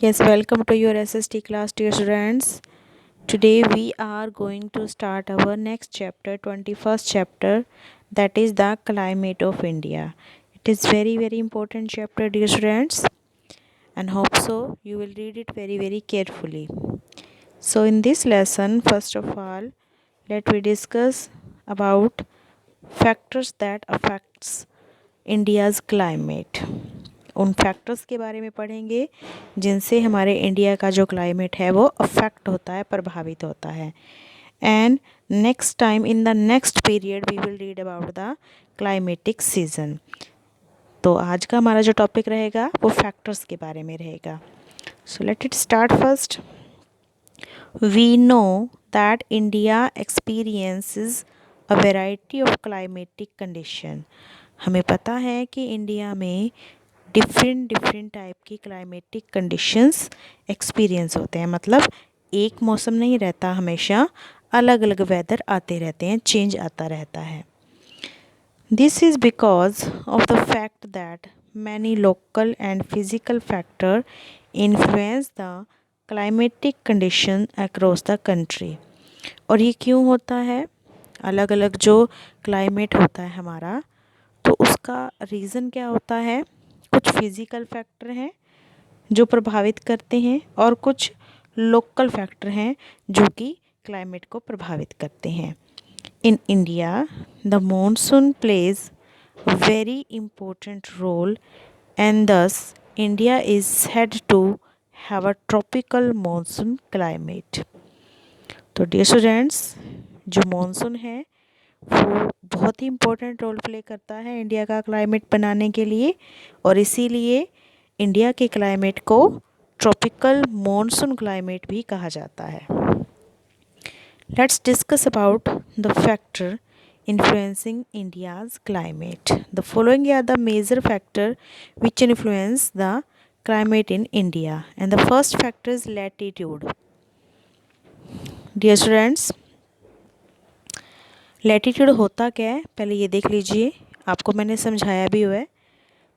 Yes, welcome to your SST class, dear students. Today we are going to start our next chapter, 21st chapter, that is the climate of India. It is very important chapter, dear students, and hope so you will read it very carefully. So in this lesson, first of all, let we discuss about factors that affects India's climate. उन factors के बारे में पढ़ेंगे जिनसे हमारे India का जो climate है वो अफेक्ट होता है, प्रभावित होता है. And next time in the next period we will read about the climatic season. तो आज का हमारा जो टॉपिक रहेगा वो फैक्टर्स के बारे में रहेगा. So let it start first. We know that India experiences a variety of climatic condition. हमें पता है कि इंडिया में डिफरेंट टाइप की क्लाइमेटिक कंडीशंस एक्सपीरियंस होते हैं. मतलब एक मौसम नहीं रहता, हमेशा अलग अलग वेदर आते रहते हैं, चेंज आता रहता है. This is because of the fact that many local and physical factor influence the climatic condition across the country. और ये क्यों होता है? अलग अलग जो क्लाइमेट होता है हमारा, तो उसका रीज़न क्या होता है? कुछ फिज़िकल फैक्टर हैं जो प्रभावित करते हैं और कुछ लोकल फैक्टर हैं जो कि क्लाइमेट को प्रभावित करते हैं. In India the monsoon plays very important role and thus India is said to have a tropical monsoon climate. तो डियर स्टूडेंट्स, जो मॉनसून है वो बहुत ही इम्पोर्टेंट रोल प्ले करता है इंडिया का क्लाइमेट बनाने के लिए, और इसीलिए इंडिया के क्लाइमेट को ट्रॉपिकल मॉनसून क्लाइमेट भी कहा जाता है. Let's discuss about the factor influencing India's climate. The following are the major factor which influence the climate in India, and the first factor is latitude. Dear students, latitude होता क्या है पहले ये देख लीजिए. आपको मैंने समझाया भी हुआ है.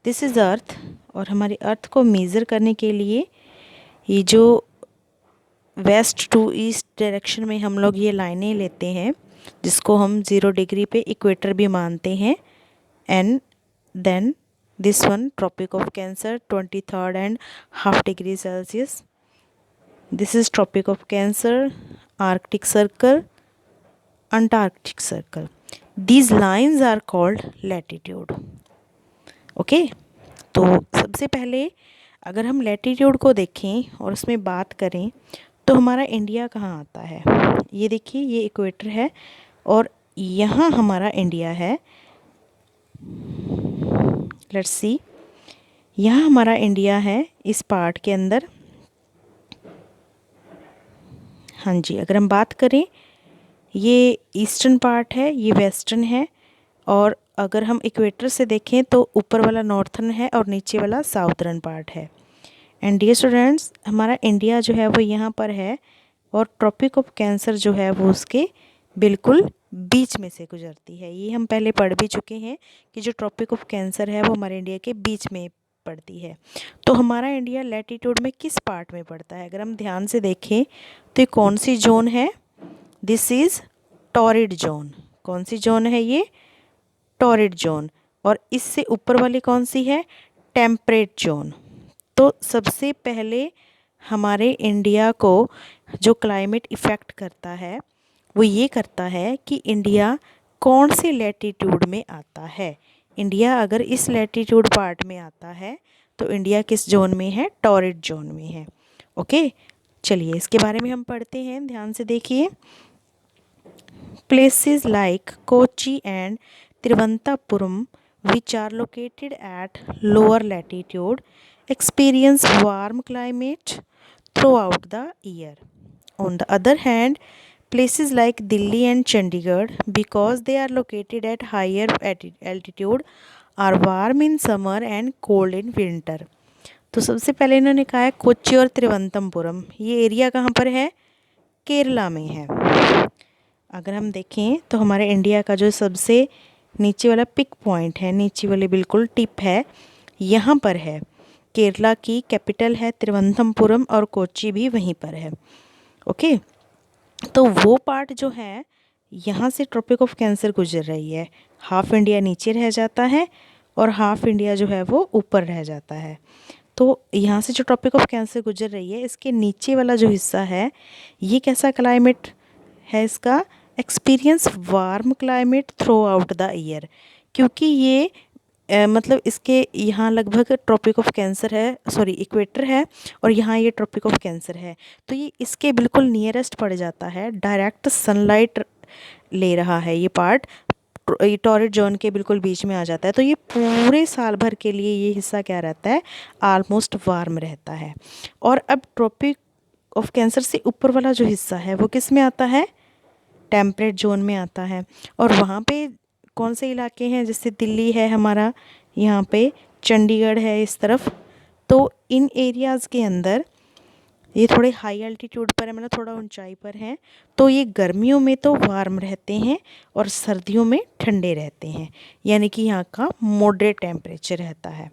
दिस इज़ अर्थ, और हमारी अर्थ को मेज़र करने के लिए ये जो वेस्ट टू ईस्ट डायरेक्शन में हम लोग ये लाइनें लेते हैं, जिसको हम 0 डिग्री पे इक्वेटर भी मानते हैं. And then this one tropic of cancer 23rd and half degree Celsius. This is tropic of cancer, arctic circle, antarctic circle. These lines are called latitude. Okay, तो सबसे पहले अगर हम लैटीट्यूड को देखें और उसमें बात करें तो हमारा इंडिया कहाँ आता है? ये देखिए, ये इक्वेटर है और यहाँ हमारा इंडिया है. लेट्स सी, यहाँ हमारा इंडिया है इस पार्ट के अंदर. हाँ जी, अगर हम बात करें, ये ईस्टर्न पार्ट है, ये वेस्टर्न है, और अगर हम इक्वेटर से देखें तो ऊपर वाला नॉर्थर्न है और नीचे वाला साउथर्न पार्ट है. एंड डियर स्टूडेंट्स, हमारा इंडिया जो है वो यहाँ पर है, और ट्रॉपिक ऑफ कैंसर जो है वो उसके बिल्कुल बीच में से गुजरती है. ये हम पहले पढ़ भी चुके हैं कि जो ट्रॉपिक ऑफ कैंसर है वो हमारे इंडिया के बीच में पड़ती है. तो हमारा इंडिया लैटीट्यूड में किस पार्ट में पड़ता है? अगर हम ध्यान से देखें तो ये कौन सी जोन है? This is torrid zone. कौन सी जोन है ये? Torrid zone. और इससे ऊपर वाली कौन सी है? Temperate zone. तो सबसे पहले हमारे इंडिया को जो क्लाइमेट इफ़ेक्ट करता है वो ये करता है कि इंडिया कौन से लैटीट्यूड में आता है. इंडिया अगर इस लैटीट्यूड पार्ट में आता है तो इंडिया किस जोन में है? टॉरिड जोन में है. ओके, चलिए इसके बारे में हम पढ़ते हैं. ध्यान से देखिए. Places like Kochi and Thiruvananthapuram, which are located at lower latitude, experience warm climate throughout the year. On the other hand, places like Delhi and Chandigarh, because they are located at higher altitude, are warm in summer and cold in winter. तो सबसे पहले इन्होंने कहा है कोच्चि और त्रिवंतमपुरम. ये area कहाँ पर है? केरला में है. अगर हम देखें तो हमारे इंडिया का जो सबसे नीचे वाला पिक पॉइंट है, नीचे वाले बिल्कुल टिप है, यहाँ पर है. केरला की कैपिटल है तिरुवनंतपुरम और कोच्चि भी वहीं पर है। ओके, तो वो पार्ट जो है यहाँ से ट्रॉपिक ऑफ कैंसर गुजर रही है, हाफ इंडिया नीचे रह जाता है और हाफ इंडिया जो है वो ऊपर रह जाता है। तो यहाँ से जो ट्रॉपिक ऑफ कैंसर गुजर रही है, इसके नीचे वाला जो हिस्सा है ये कैसा क्लाइमेट है इसका, experience warm climate throughout the year, क्योंकि ये मतलब इसके यहाँ लगभग ट्रॉपिक ऑफ कैंसर है, सॉरी इक्वेटर है, और यहाँ ये ट्रॉपिक ऑफ कैंसर है, तो ये इसके बिल्कुल नियरेस्ट पड़ जाता है, डायरेक्ट सनलाइट ले रहा है ये पार्ट, ये टॉरिड जोन के बिल्कुल बीच में आ जाता है। तो ये पूरे साल भर के लिए ये हिस्सा क्या रहता है, ऑलमोस्ट वार्म रहता है। और अब ट्रॉपिक ऑफ कैंसर से ऊपर वाला जो हिस्सा है वो किस में आता है, टेम्परेट जोन में आता है। और वहाँ पे कौन से इलाके हैं, जैसे दिल्ली है हमारा, यहाँ पे चंडीगढ़ है इस तरफ, तो इन एरियाज़ के अंदर ये थोड़े हाई एल्टीट्यूड पर है, मतलब थोड़ा ऊंचाई पर हैं, तो ये गर्मियों में तो वार्म रहते हैं और सर्दियों में ठंडे रहते हैं, यानी कि यहाँ का मॉडरेट टेम्परेचर रहता है।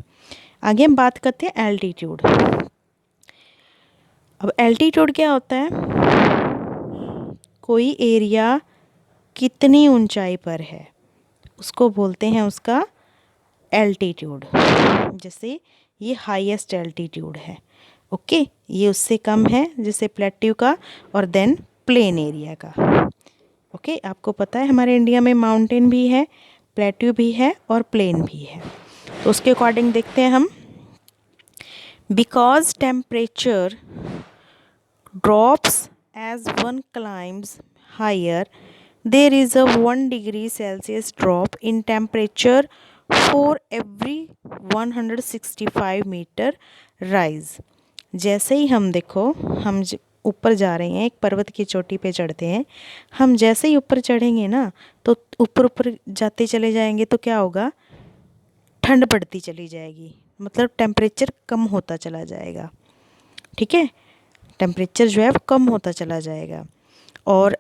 आगे हम बात करते हैं एल्टीट्यूड। अब एल्टीट्यूड क्या होता है, कोई एरिया कितनी ऊंचाई पर है उसको बोलते हैं उसका एल्टीट्यूड। जैसे ये हाईएस्ट एल्टीट्यूड है, ओके, ये उससे कम है जैसे प्लेट्यू का, और देन प्लेन एरिया का। ओके, आपको पता है हमारे इंडिया में माउंटेन भी है, प्लेट्यू भी है और प्लेन भी है, तो उसके अकॉर्डिंग देखते हैं हम। Because temperature drops as one climbs higher, there is a 1 degree Celsius drop in temperature for every 165 metre rise। जैसे ही हम देखो, हम ऊपर जा रहे हैं, एक पर्वत की चोटी पे चढ़ते हैं, हम जैसे ही ऊपर चढ़ेंगे ना, तो ऊपर ऊपर जाते चले जाएंगे तो क्या होगा, ठंड पड़ती चली जाएगी, मतलब टेम्परेचर कम होता चला जाएगा। ठीक है, टेम्परेचर जो है वो कम होता चला जाएगा। और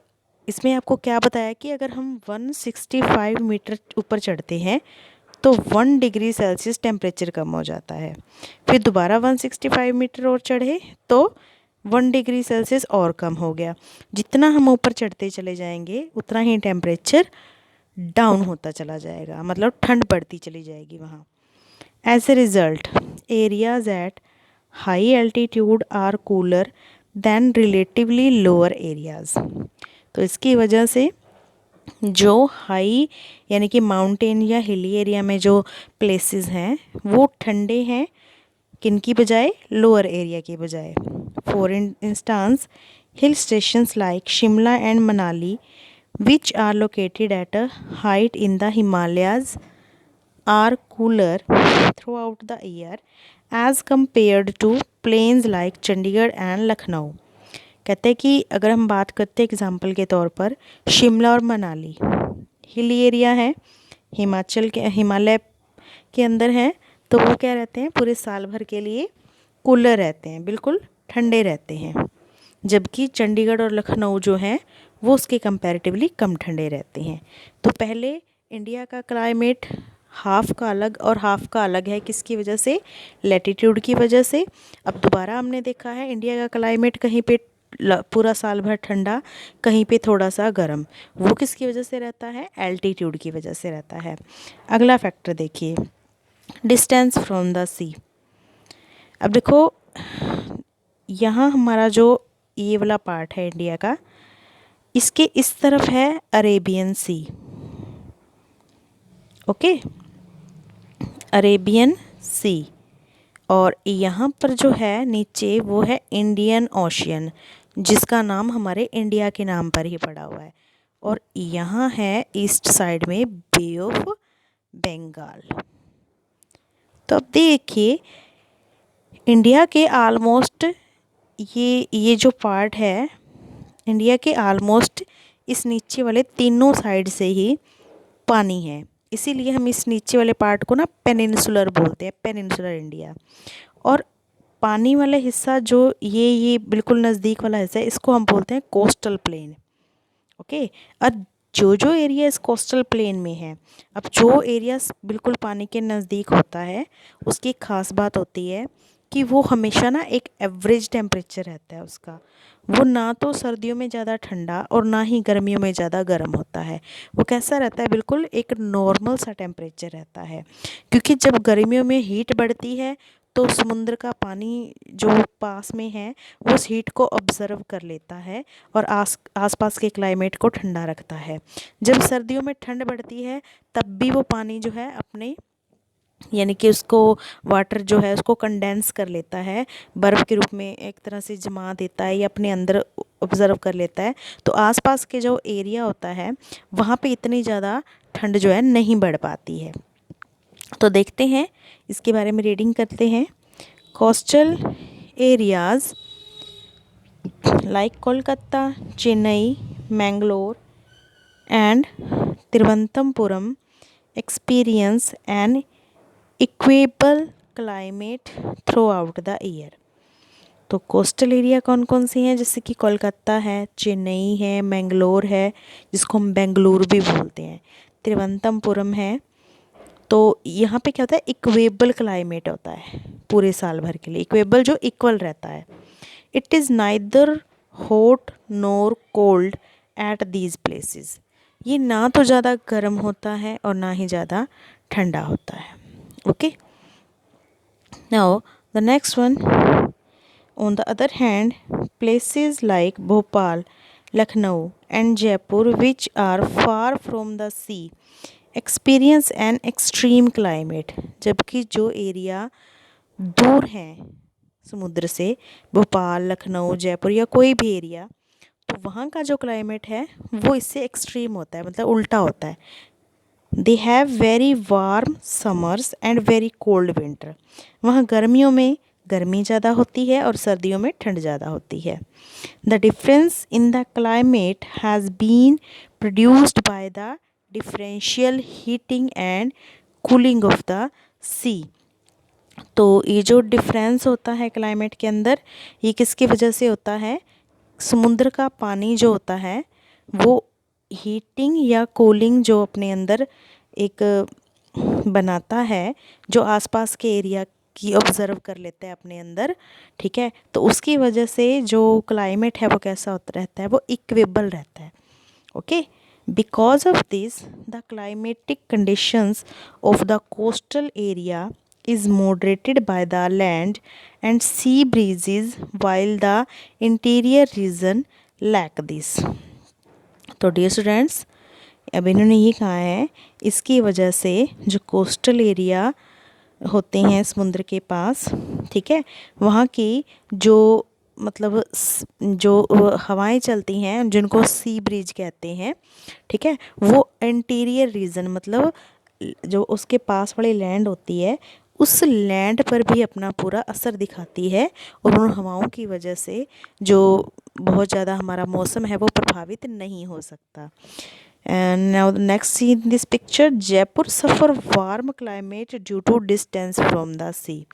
इसमें आपको क्या बताया कि अगर हम 165 मीटर ऊपर चढ़ते हैं तो 1 डिग्री सेल्सियस टेम्परेचर कम हो जाता है, फिर दोबारा 165 मीटर और चढ़े तो 1 डिग्री सेल्सियस और कम हो गया। जितना हम ऊपर चढ़ते चले जाएंगे उतना ही टेम्परेचर डाउन होता चला जाएगा, मतलब ठंड बढ़ती चली जाएगी वहाँ। As a result areas at high altitude are cooler than relatively lower areas. तो इसकी वजह से जो हाई यानी कि माउंटेन या हिली एरिया में जो प्लेसेस हैं वो ठंडे हैं, किन की बजाय, लोअर एरिया की बजाय। For instance hill stations like Shimla and Manali which are located at a height in the Himalayas are cooler throughout the year as compared to plains like Chandigarh and Lucknow. कहते हैं कि अगर हम बात करते हैं एग्जांपल के तौर पर, शिमला और मनाली हिली एरिया है, हिमाचल के हिमालय के अंदर हैं, तो वो क्या रहते हैं, पूरे साल भर के लिए कूलर रहते हैं, बिल्कुल ठंडे रहते हैं। जबकि चंडीगढ़ और लखनऊ जो हैं वो उसके कंपैरेटिवली कम ठंडे रहते हैं। तो पहले इंडिया का क्लाइमेट हाफ का अलग और हाफ का अलग है, किसकी वजह से, लैटिट्यूड की वजह से। अब दोबारा हमने देखा है इंडिया का क्लाइमेट कहीं पे पूरा साल भर ठंडा, कहीं पे थोड़ा सा गर्म, वो किसकी वजह से रहता है, एल्टीट्यूड की वजह से रहता है। अगला फैक्टर देखिए, डिस्टेंस फ्रॉम द सी। अब देखो यहाँ हमारा जो ये वाला पार्ट है इंडिया का, इसके इस तरफ है अरेबियन सी, ओके, अरेबियन सी, और यहाँ पर जो है नीचे वो है इंडियन ओशियन, जिसका नाम हमारे इंडिया के नाम पर ही पड़ा हुआ है। और यहाँ है ईस्ट साइड में बे ऑफ बंगाल। तो अब देखिए इंडिया के आलमोस्ट ये जो पार्ट है इंडिया के आलमोस्ट इस नीचे वाले तीनों साइड से ही पानी है, इसीलिए हम इस नीचे वाले पार्ट को ना पेनिनसुलर बोलते हैं, पेनिनसुलर इंडिया। और पानी वाला हिस्सा जो ये बिल्कुल नज़दीक वाला हिस्सा है, इसको हम बोलते हैं कोस्टल प्लेन, ओके। और जो जो एरिया इस कोस्टल प्लेन में है, अब जो एरिया बिल्कुल पानी के नज़दीक होता है उसकी एक ख़ास बात होती है कि वो हमेशा ना एक एवरेज टेम्परेचर रहता है उसका। वो ना तो सर्दियों में ज़्यादा ठंडा और ना ही गर्मियों में ज़्यादा गर्म होता है। वो कैसा रहता है, बिल्कुल एक नॉर्मल सा टेम्परेचर रहता है। क्योंकि जब गर्मियों में हीट बढ़ती है तो समुद्र का पानी जो पास में है वो उस हीट को ऑब्ज़र्व कर लेता है और आसपास के क्लाइमेट को ठंडा रखता है। जब सर्दियों में ठंड बढ़ती है तब भी वो पानी जो है अपने यानी कि उसको वाटर जो है उसको कंडेंस कर लेता है, बर्फ़ के रूप में एक तरह से जमा देता है या अपने अंदर ऑब्ज़र्व कर लेता है। तो आसपास के जो एरिया होता है वहाँ पे इतनी ज़्यादा ठंड जो है नहीं बढ़ पाती है। तो देखते हैं इसके बारे में, रीडिंग करते हैं। Coastal areas like Kolkata, Chennai, Mangalore and Thiruvananthapuram experience an equable climate throughout the year. तो कोस्टल एरिया कौन कौन सी हैं, जैसे कि कोलकाता है, चेन्नई है, मैंगलोर है जिसको हम बेंगलुरु भी बोलते हैं, तिरुवनंतपुरम है। तो यहाँ पे क्या होता है, इक्वेबल क्लाइमेट होता है पूरे साल भर के लिए, इक्वेबल जो इक्वल रहता है। It is neither hot NOR cold at these places. ये ना तो ज़्यादा गर्म होता है और ना ही ज़्यादा ठंडा होता है। Okay, now the next one, on the other hand, places like Bhopal, Lucknow and Jaipur, which are far from the sea, experience an extreme climate। जबकि जो एरिया दूर हैं समुद्र से, भोपाल, लखनऊ, जयपुर या कोई भी एरिया, तो वहाँ का जो क्लाइमेट है वो इससे एक्सट्रीम होता है, मतलब उल्टा होता है। They have very warm summers and very cold winter. वहाँ गर्मियों में गर्मी ज़्यादा होती है और सर्दियों में ठंड ज़्यादा होती है। The difference in the climate has been produced by the differential heating and cooling of the sea. तो ये जो डिफरेंस होता है क्लाइमेट के अंदर, ये किसकी वजह से होता है, समुद्र का पानी जो होता है वो हीटिंग या कूलिंग जो अपने अंदर एक बनाता है, जो आसपास के एरिया की ऑब्ज़र्व कर लेते हैं अपने अंदर, ठीक है। तो उसकी वजह से जो क्लाइमेट है वो कैसा होता रहता है, वो इक्वेबल रहता है। Okay, because of this the climatic conditions of the coastal area is moderated by the land and sea breezes while the interior region lack this। तो डियर स्टूडेंट्स, अब इन्होंने ये कहा है इसकी वजह से जो कोस्टल एरिया होते हैं समुद्र के पास, ठीक है, वहाँ की जो मतलब जो हवाएं चलती हैं जिनको सी ब्रीज कहते हैं, ठीक है, वो इंटीरियर रीजन मतलब जो उसके पास वाली लैंड होती है उस लैंड पर भी अपना पूरा असर दिखाती है और उन हवाओं की वजह से जो बहुत ज़्यादा हमारा मौसम है वो प्रभावित नहीं हो सकता। And now next see in this picture, Jaipur suffer warm climate due to distance from the sea.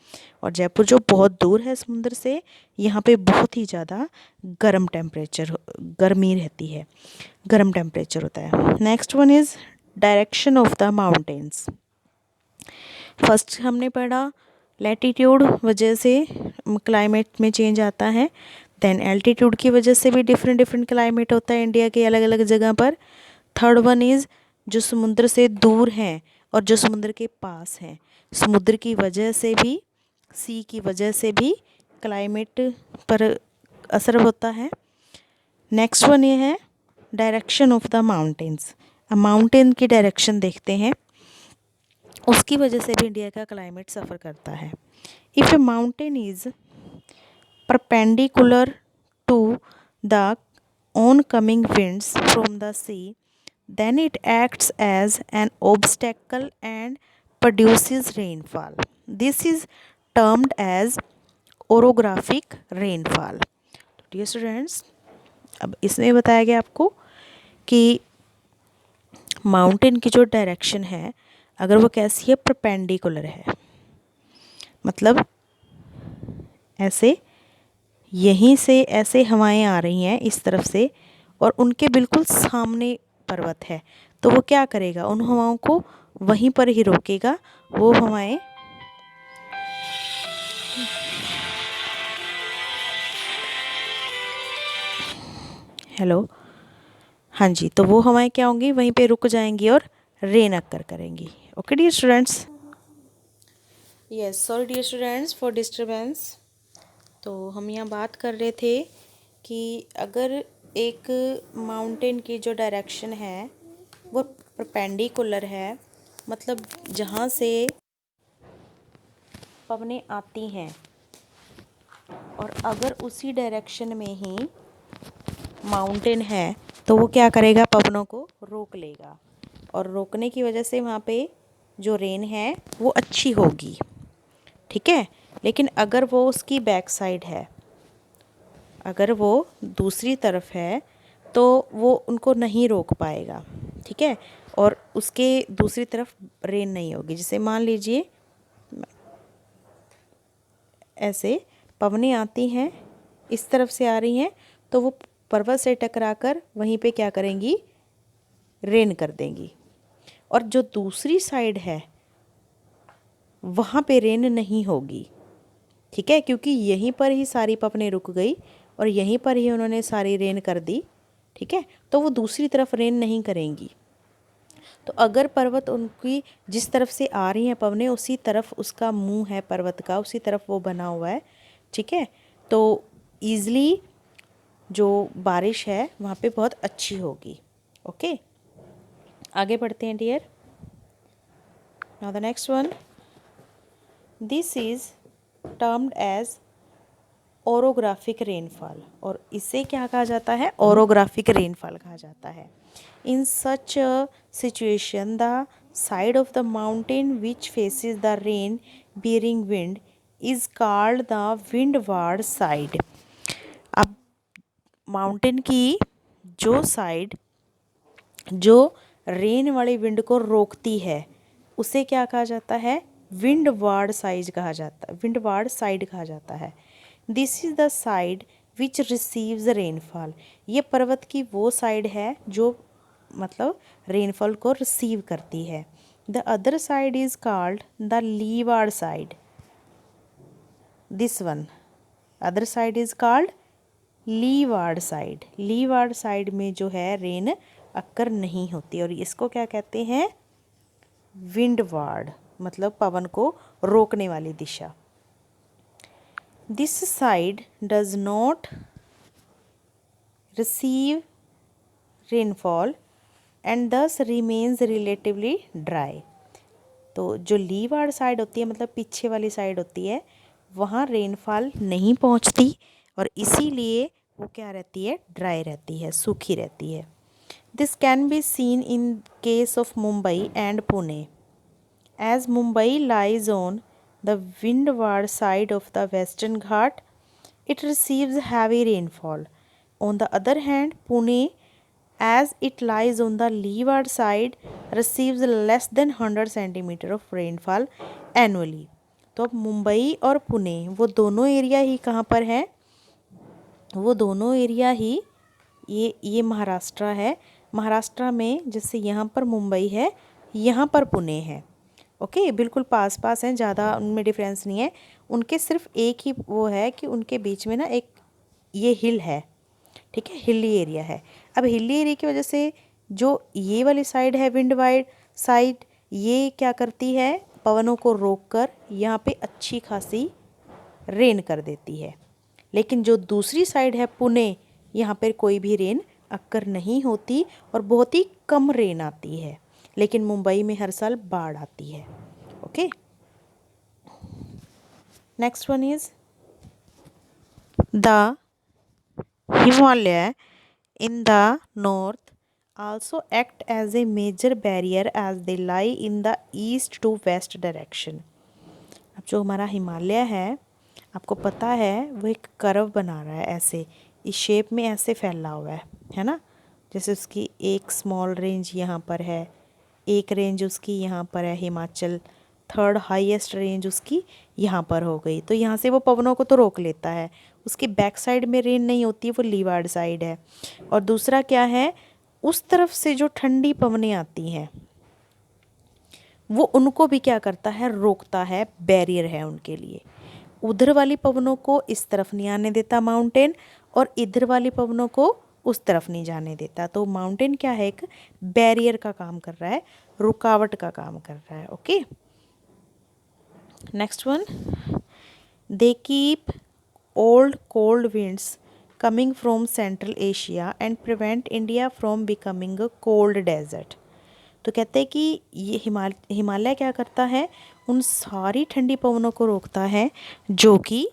और जयपुर जो बहुत दूर है समुद्र से, यहाँ पे बहुत ही ज़्यादा गर्म गर्मी रहती है, गर्म टेम्परेचर होता है। Next one is direction of the mountains. First हमने पढ़ा लैटीट्यूड वजह से क्लाइमेट में चेंज आता है, देन एल्टीट्यूड की वजह से भी डिफरेंट डिफरेंट क्लाइमेट होता है इंडिया के अलग अलग जगह पर। थर्ड वन इज़ जो समुद्र से दूर हैं और जो समुद्र के पास हैं, समुद्र की वजह से भी, सी की वजह से भी क्लाइमेट पर असर होता है। नेक्स्ट वन ये है direction of the mountains. Mountain की डायरेक्शन देखते हैं, उसकी वजह से भी इंडिया का क्लाइमेट सफ़र करता है। If a mountain is perpendicular to the oncoming winds from the sea, then it acts as an obstacle and produces rainfall. This is termed as orographic rainfall। Dear students, अब इसमें बताया गया आपको कि माउंटेन की जो डायरेक्शन है अगर वो कैसी है, परपेंडिकुलर है, मतलब ऐसे यहीं से ऐसे हवाएं आ रही हैं इस तरफ से और उनके बिल्कुल सामने पर्वत है, तो वो क्या करेगा, उन हवाओं को वहीं पर ही रोकेगा। वो हवाएं हेलो, हाँ जी, तो वो हवाएं क्या होंगी, वहीं पे रुक जाएंगी और रेन अक्कर करेंगी। Okay dear students, yes sorry dear students for disturbance. तो हम यहाँ बात कर रहे थे कि अगर एक माउंटेन की जो डायरेक्शन है वो परपेंडिकुलर है, मतलब जहाँ से पवनें आती हैं, और अगर उसी डायरेक्शन में ही माउंटेन है, तो वो क्या करेगा, पवनों को रोक लेगा, और रोकने की वजह से वहाँ पे जो रेन है वो अच्छी होगी। ठीक है, लेकिन अगर वो उसकी बैक साइड है, अगर वो दूसरी तरफ है, तो वो उनको नहीं रोक पाएगा। ठीक है, और उसके दूसरी तरफ रेन नहीं होगी। जैसे मान लीजिए ऐसे पवनें आती हैं, इस तरफ से आ रही हैं, तो वो पर्वत से टकराकर वहीं पे क्या करेंगी, रेन कर देंगी। और जो दूसरी साइड है वहाँ पे रेन नहीं होगी। ठीक है, क्योंकि यहीं पर ही सारी पवनें रुक गई और यहीं पर ही उन्होंने सारी रेन कर दी। ठीक है, तो वो दूसरी तरफ रेन नहीं करेंगी। तो अगर पर्वत उनकी जिस तरफ से आ रही हैं पवनें, उसी तरफ उसका मुंह है पर्वत का, उसी तरफ वो बना हुआ है। ठीक है, तो ईज़िली जो बारिश है वहाँ पे बहुत अच्छी होगी। ओके, आगे बढ़ते हैं dear. Now the next one, this is termed as orographic rainfall, और इसे क्या कहा जाता है, ओरोग्राफिक रेनफॉल कहा जाता है। In such a situation the side of the mountain which faces the rain bearing wind is called the windward side. अब माउंटेन की जो साइड जो रेन वाले विंड को रोकती है, उसे क्या कहा जाता है, विंडवार्ड साइड कहा जाता है, विंडवार्ड साइड कहा जाता है। This is the side which receives rainfall. ये पर्वत की वो साइड है जो मतलब रेनफॉल को रिसीव करती है। The other side is called the leeward side. This one other side is called leeward side. Leeward side में जो है रेन अक्कर नहीं होती, और इसको क्या कहते हैं, विंडवार्ड, मतलब पवन को रोकने वाली दिशा। This side does not receive rainfall and thus remains relatively dry. तो जो लीवार्ड साइड होती है, मतलब पीछे वाली साइड होती है, वहाँ रेनफॉल नहीं पहुँचती, और इसीलिए वो क्या रहती है, ड्राई रहती है, सूखी रहती है। This can be seen in case of Mumbai and Pune, as Mumbai lies on the windward side of the Western Ghat, it receives heavy rainfall. On the other hand, Pune, as it lies on the leeward side, receives less than 100 centimeter of rainfall annually. तो अब मुंबई और पुणे वो दोनों area ही कहाँ पर हैं, वो दोनों एरिया ही ये महाराष्ट्र है। महाराष्ट्र में जैसे यहाँ पर मुंबई है, यहाँ पर पुणे है। ओके, बिल्कुल पास पास हैं, ज़्यादा उनमें डिफरेंस नहीं है। उनके सिर्फ एक ही वो है कि उनके बीच में ना एक ये हिल है। ठीक है, हिली एरिया है। अब हिली एरिया की वजह से जो ये वाली साइड है, विंड वाइड साइड, ये क्या करती है, पवनों को रोककर यहाँ पे अच्छी खासी रेन कर देती है। लेकिन जो दूसरी साइड है पुणे, यहाँ पर कोई भी रेन अक्कर नहीं होती और बहुत ही कम रेन आती है। लेकिन मुंबई में हर साल बाढ़ आती है। Okay, next one is the Himalaya in the north also act as a major barrier as they lie in the east to west direction. अब जो हमारा हिमालय है, आपको पता है वो एक कर्व बना रहा है, ऐसे इस शेप में ऐसे फैला हुआ है ना। जैसे उसकी एक स्मॉल रेंज यहाँ पर है, एक रेंज उसकी यहाँ पर है हिमाचल, थर्ड हाईएस्ट रेंज उसकी यहाँ पर हो गई। तो यहाँ से वो पवनों को तो रोक लेता है। उसकी बैक साइड में रेन नहीं होती, वो लीवार्ड साइड है। और दूसरा क्या है, उस तरफ से जो ठंडी पवनें आती हैं वो उनको भी क्या करता है, रोकता है, बैरियर है उनके लिए। उधर वाली पवनों को इस तरफ नहीं आने देता माउंटेन, और इधर वाली पवनों को उस तरफ नहीं जाने देता। तो माउंटेन क्या है, एक बैरियर का काम कर रहा है, रुकावट का काम कर रहा है। Okay, next one, they keep old cold winds coming from central Asia and prevent India from becoming a cold desert. तो कहते हैं कि ये हिमालय क्या करता है, उन सारी ठंडी पवनों को रोकता है जो कि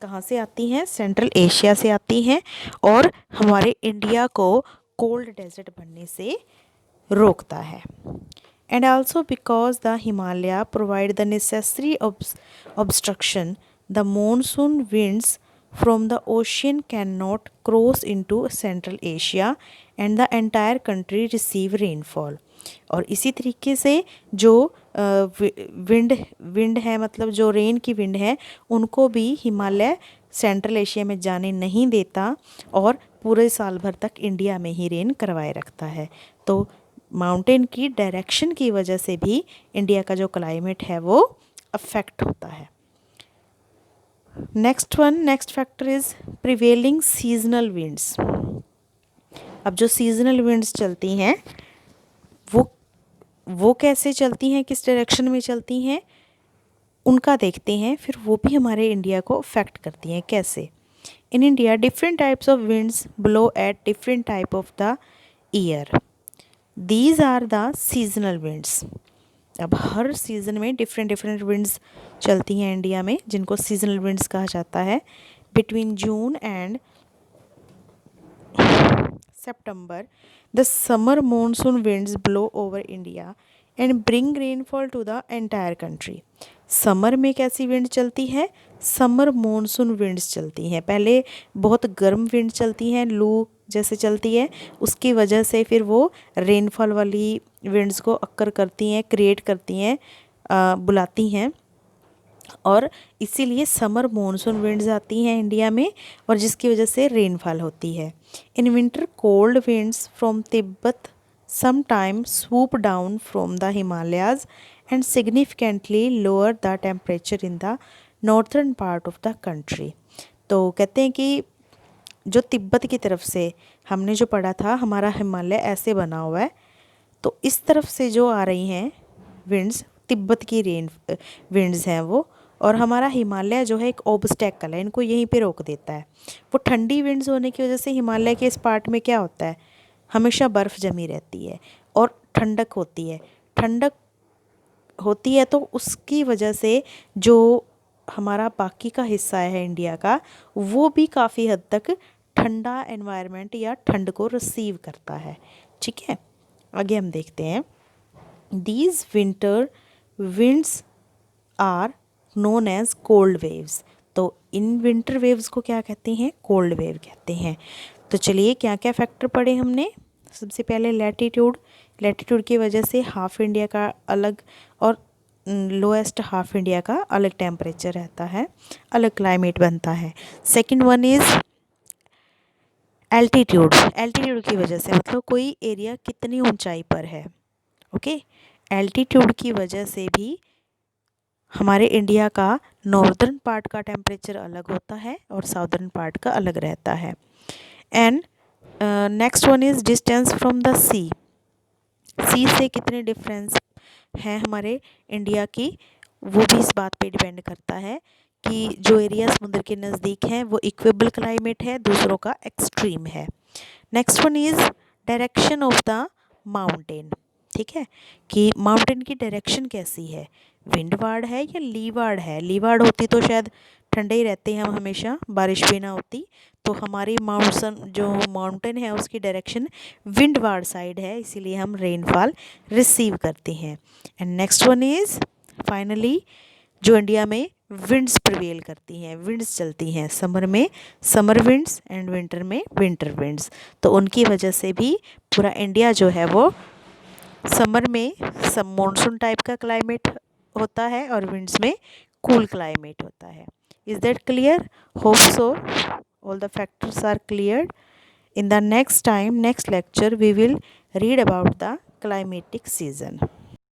कहाँ से आती हैं, सेंट्रल एशिया से आती हैं, और हमारे इंडिया को कोल्ड डेजर्ट बनने से रोकता है। And also because the Himalaya provide the necessary obstruction, the monsoon winds from the ocean cannot cross into Central Asia and the entire country receive rainfall। और इसी तरीके से जो विंड है, मतलब जो रेन की विंड है, उनको भी हिमालय सेंट्रल एशिया में जाने नहीं देता और पूरे साल भर तक इंडिया में ही रेन करवाए रखता है। तो माउंटेन की डायरेक्शन की वजह से भी इंडिया का जो क्लाइमेट है वो अफेक्ट होता है। Next factor is prevailing seasonal winds. अब जो सीजनल विंड्स चलती हैं वो कैसे चलती हैं, किस डायरेक्शन में चलती हैं, उनका देखते हैं। फिर वो भी हमारे इंडिया को अफेक्ट करती हैं। कैसे? In India different types of winds blow at different type of the year, these are the seasonal winds. अब हर सीज़न में डिफरेंट विंड्स चलती हैं इंडिया में, जिनको सीजनल विंड्स कहा जाता है। Between June and September, the summer monsoon winds blow over India and bring rainfall to the entire country। Summer में कैसी विंड चलती है? समर मॉनसून विंड्स चलती हैं। पहले बहुत गर्म विंड चलती हैं, लू जैसे चलती है, उसकी वजह से फिर वो रेनफॉल वाली विंड्स को अक्कर करती हैं, क्रिएट करती हैं, बुलाती हैं, और इसीलिए समर मॉनसून विंड्स आती हैं इंडिया में, और जिसकी वजह से रेनफॉल होती है। In winter cold winds from Tibet sometime swoop down from the Himalayas and significantly lower the temperature in the northern part of the country. तो कहते हैं कि जो तिब्बत की तरफ से, हमने जो पढ़ा था हमारा हिमालय ऐसे बना हुआ है, तो इस तरफ से जो आ रही हैं विंड्स, तिब्बत की विंड्स हैं वो, और हमारा हिमालय जो है एक ऑब्स्टेकल है, इनको यहीं पे रोक देता है। वो ठंडी विंड्स होने की वजह से हिमालय के इस पार्ट में क्या होता है, हमेशा बर्फ़ जमी रहती है और ठंडक होती है, तो उसकी वजह से जो हमारा बाकी का हिस्सा है इंडिया का, वो भी काफ़ी हद तक ठंडा एनवायरनमेंट या ठंड को रिसीव करता है। ठीक है, आगे हम देखते हैं। These winter winds are known as cold waves. तो इन विंटर वेव्स को क्या कहते हैं? कोल्ड वेव कहते हैं। तो चलिए क्या क्या फैक्टर पढ़े हमने। सबसे पहले लैटिट्यूड की वजह से हाफ इंडिया का अलग और लोएस्ट हाफ इंडिया का अलग टेम्परेचर रहता है, अलग क्लाइमेट बनता है। सेकंड वन इज़ एल्टीट्यूड की वजह से, मतलब कोई एरिया कितनी ऊंचाई पर है। ओके, एल्टीट्यूड की वजह से भी हमारे इंडिया का नॉर्दर्न पार्ट का टेम्परेचर अलग होता है और साउदर्न पार्ट का अलग रहता है। And next one is distance from the sea से कितने डिफरेंस हैं हमारे इंडिया की, वो भी इस बात पे डिपेंड करता है कि जो एरिया समुद्र के नज़दीक हैं वो इक्वेबल क्लाइमेट है, दूसरों का एक्सट्रीम है। Next one is direction of the mountain. ठीक है, कि माउंटेन की डायरेक्शन कैसी है, विंडवार्ड है या लीवार्ड है। लीवार्ड होती तो शायद ठंडे ही रहते हैं हम हमेशा, बारिश भी ना होती। तो हमारी माउंटेन है उसकी डायरेक्शन विंडवार्ड साइड है, इसीलिए हम रेनफॉल रिसीव करते हैं। And next one is finally जो इंडिया में विंड्स प्रिवेल करती हैं, विंड्स चलती हैं समर में समर विंड्स एंड विंटर में विंटर विंड्स। तो उनकी वजह से भी पूरा इंडिया जो है वो समर में मॉनसून टाइप का क्लाइमेट होता है और विंड्स में कूल क्लाइमेट होता है। Is that clear? Hope so all the factors are clear. In the next lecture we will read about the climatic season.